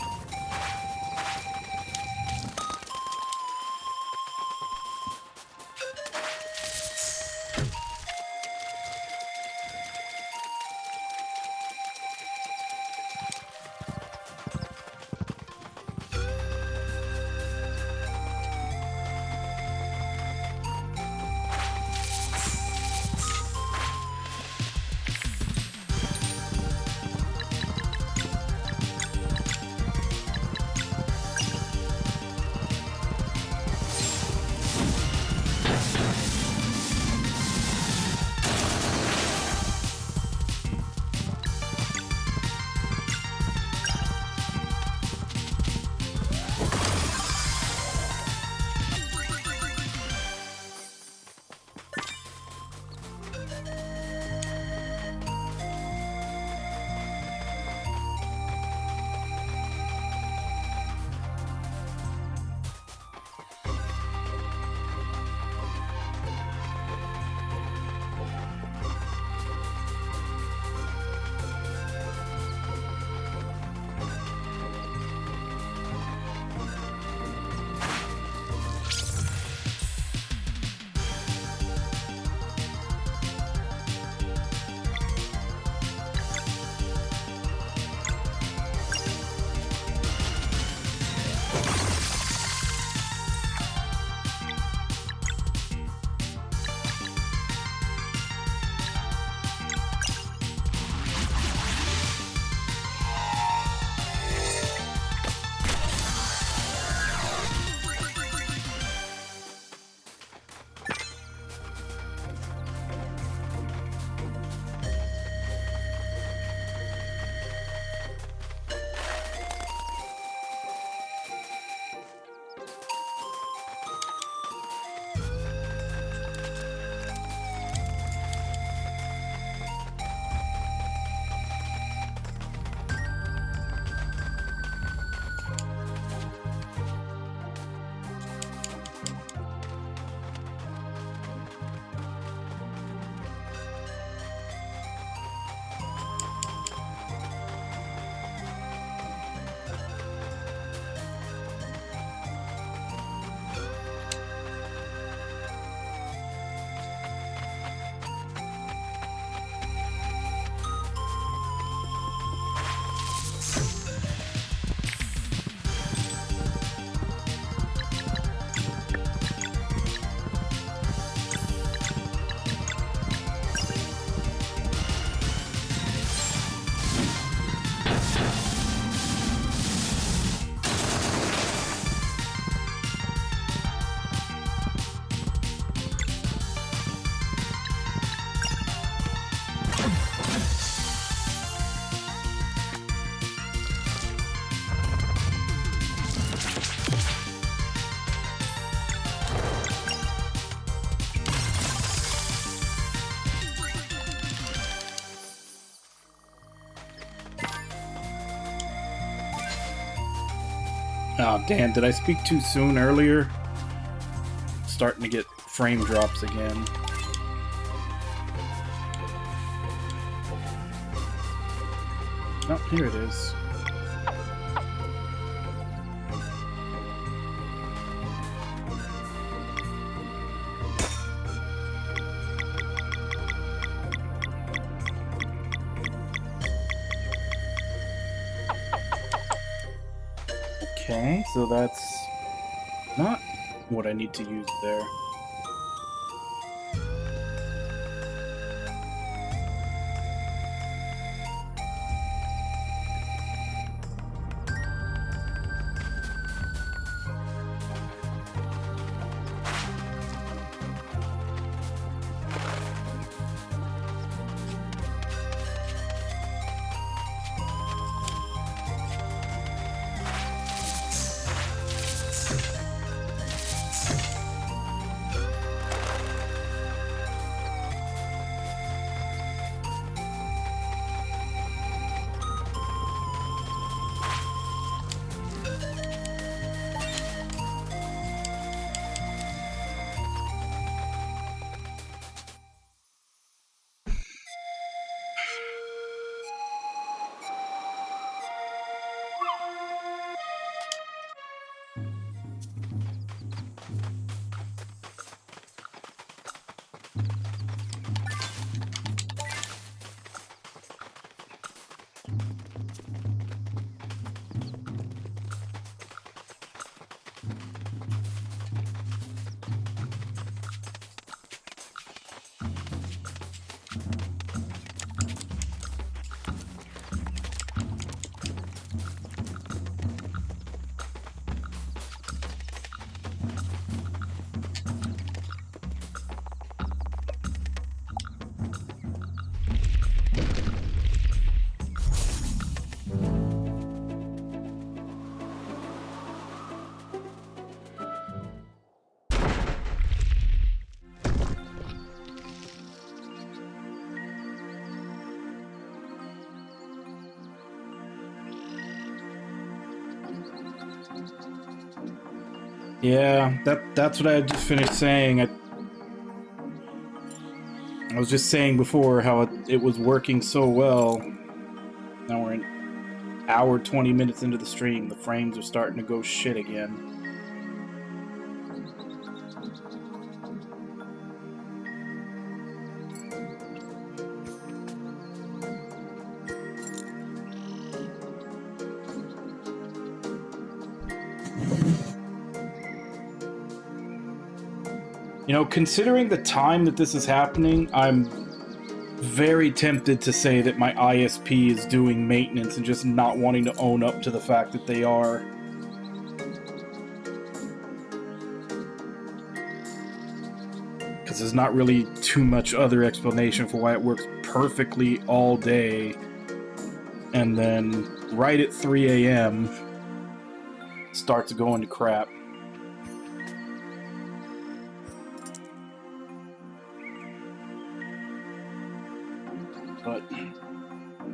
Oh, damn, did I speak too soon earlier? Starting to get frame drops again. Oh, here it is. Okay, so that's not what I need to use there. Yeah, that's what I had just finished saying. I was just saying before how it was working so well. Now we're an hour 20 minutes into the stream. The frames are starting to go shit again. You know, considering the time that this is happening, I'm very tempted to say that my ISP is doing maintenance and just not wanting to own up to the fact that they are. Because there's not really too much other explanation for why it works perfectly all day, and then right at 3 a.m. starts going to crap. But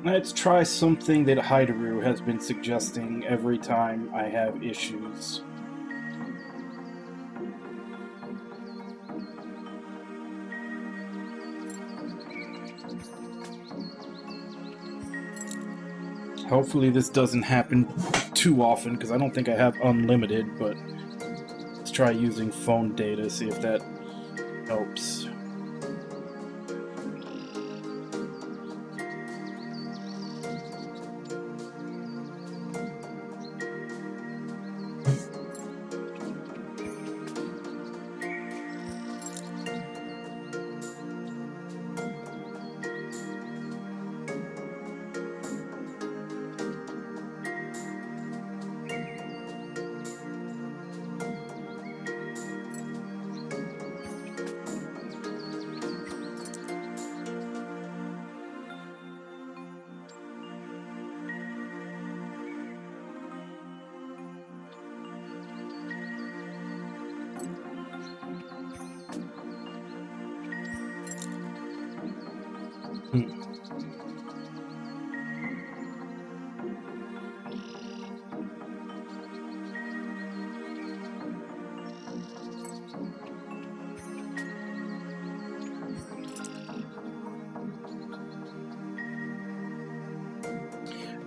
let's try something that Hideru has been suggesting every time I have issues. Hopefully this doesn't happen too often, because I don't think I have unlimited, but let's try using phone data, see if that helps.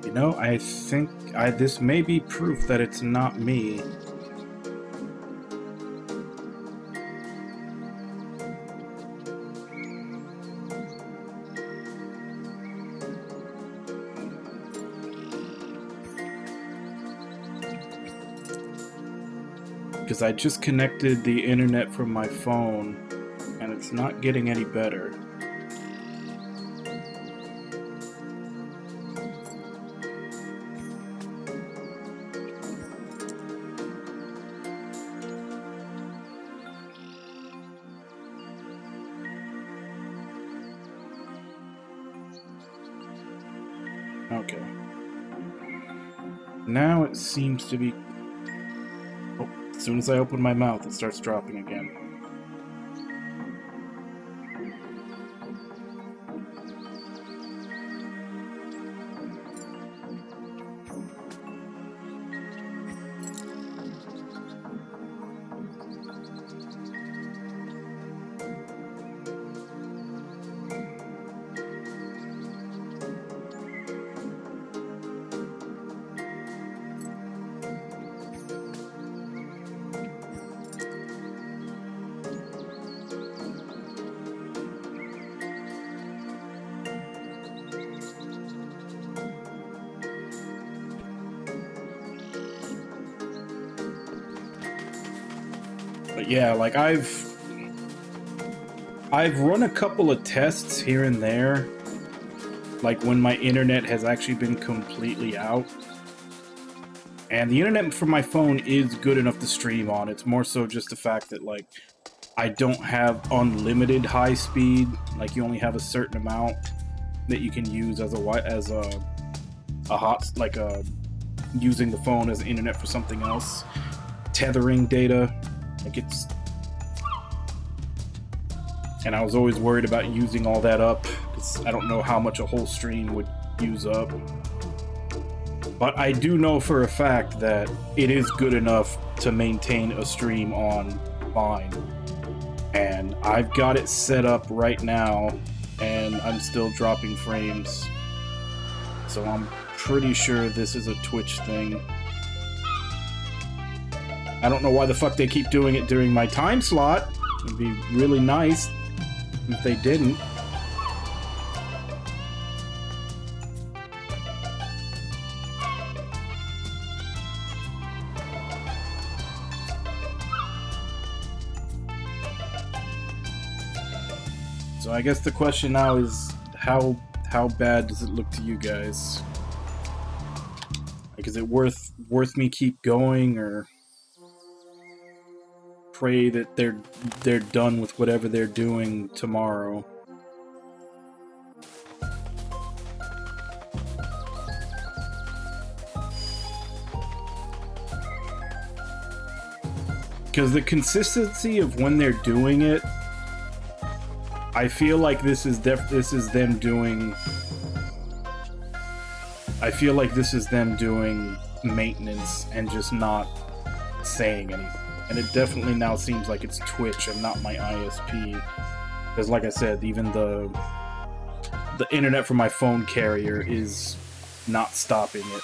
You know, I think this may be proof that it's not me. Because I just connected the internet from my phone, and it's not getting any better. Okay. Now it seems to be... Oh, as soon as I open my mouth, it starts dropping again. But yeah, like I've run a couple of tests here and there, like when my internet has actually been completely out. And the internet from my phone is good enough to stream on. It's more so just the fact that like I don't have unlimited high speed. Like you only have a certain amount that you can use as using the phone as internet for something else. Tethering data. Like it's, and I was always worried about using all that up because I don't know how much a whole stream would use up. But I do know for a fact that it is good enough to maintain a stream on mine. And I've got it set up right now, and I'm still dropping frames. So I'm pretty sure this is a Twitch thing. I don't know why the fuck they keep doing it during my time slot. It'd be really nice if they didn't. So I guess the question now is how bad does it look to you guys? Like, is it worth me keep going, or pray that they're done with whatever they're doing tomorrow? Because the consistency of when they're doing it, I feel like this is them doing. I feel like this is them doing maintenance and just not saying anything. And it definitely now seems like it's Twitch and not my ISP. Because like I said, even the internet from my phone carrier is not stopping it.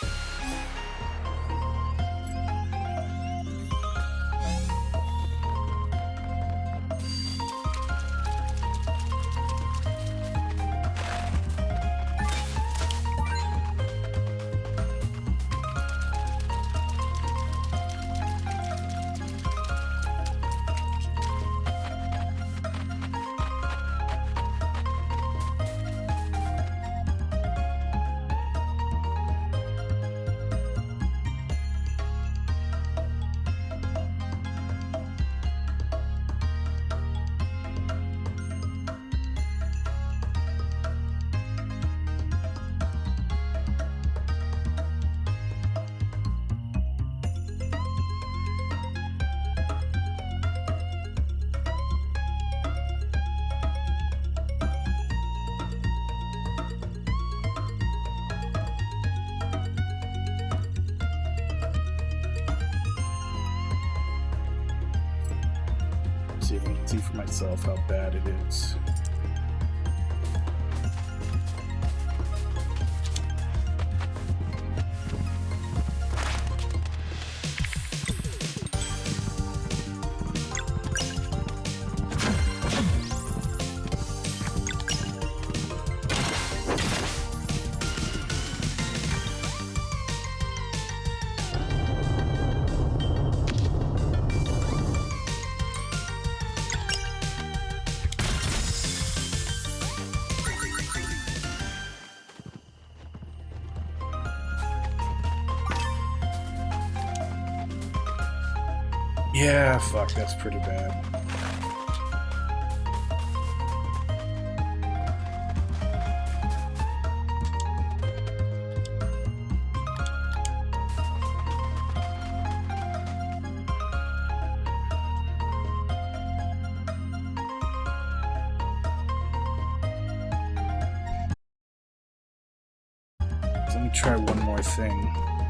See if I can see for myself how bad it is. Yeah, fuck, that's pretty bad. Let me try one more thing.